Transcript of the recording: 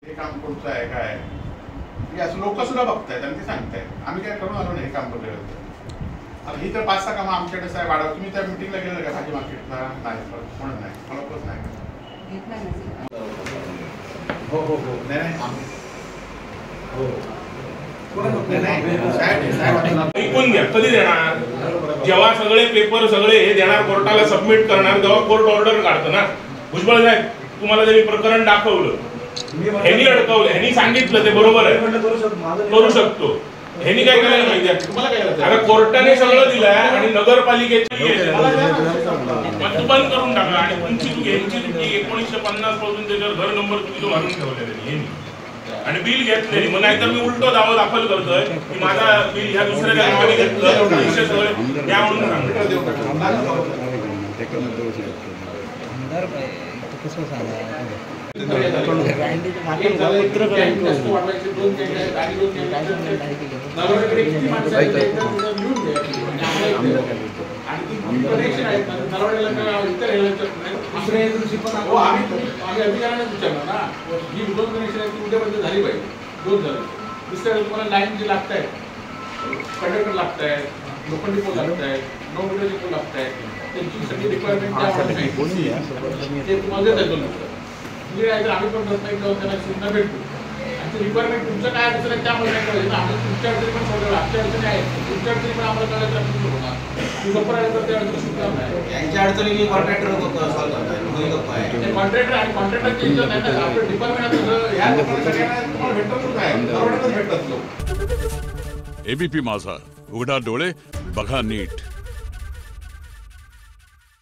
हे काम कोणतं आहे काय हे असं लोक सुद्धा बघतायत आणि ते सांगतायत. आम्ही काय करून आलो नाही हे काम बघितलं. आता ही तर 5-6 कामं आमच्याकडे साहेब वाढव. तुम्ही त्या मिटिंगला गेलं का भाजी मार्केटला? नाही म्हणून नाही फळकच नाही. हो हो हो नाही ऐकून घ्या. कधी देणार? जेव्हा सगळे पेपर सगळे हे देणार कोर्टाला सबमिट करणार तेव्हा कोर्ट ऑर्डर काढतं ना. भुजबळ साहेब तुम्हाला त्यांनी प्रकरण दाखवलं, ह्यांनी अडकवलं, ह्यांनी सांगितलं ते बरोबर आहे करू शकतो. ह्यांनी काय करायला माहिती आहे? आता कोर्टाने सगळं दिलंय आणि नगरपालिकेची बंद करून टाका आणि तुमची यांची 1950 पासून त्याच्यावर घर नंबर तुम्ही मारून ठेवलेले आणि बिल घेतलेली. मग नाहीतर मी उलटो दावा दाखल करतोय की माझा बिल ह्या दुसऱ्या बँकेने घेतलं पैसे सगळे त्या म्हणून तुम्हाला लाईन जी लागत आहेत, कंडक्टर लागत आहेत, लोखंडी पोल लागत आहेत, नोकरीचे पोल लागत आहेत, त्यांची सगळी रिक्वायरमेंट ते तुम्हाला देत आहेत. आम्ही पण त्यांना सूचना भेटतो आणि ते रिक्वायरमेंट तुमचं काय अडचण आहे त्यामध्ये नाही कळलं. आम्ही तुमच्या अडचणी पण सोडवलं, आमच्या अडचणी आहेत, तुमच्या अडचणी पण आम्हाला कळायचं आपण होणार. गप्पा राहिलं तर त्या अडचणी सुटणार नाही. यांच्या अडचणी कॉन्ट्रॅक्टर कॉन्ट्रॅक्टर आणि कॉन्ट्रॅक्टरचे आपलं डिपार्टमेंट ह्या सगळ्यांना तुम्हाला भेटतच नाही, परवडतच भेटतात लोक. एबीपी माझा, उघडा डोळे बघा नीट.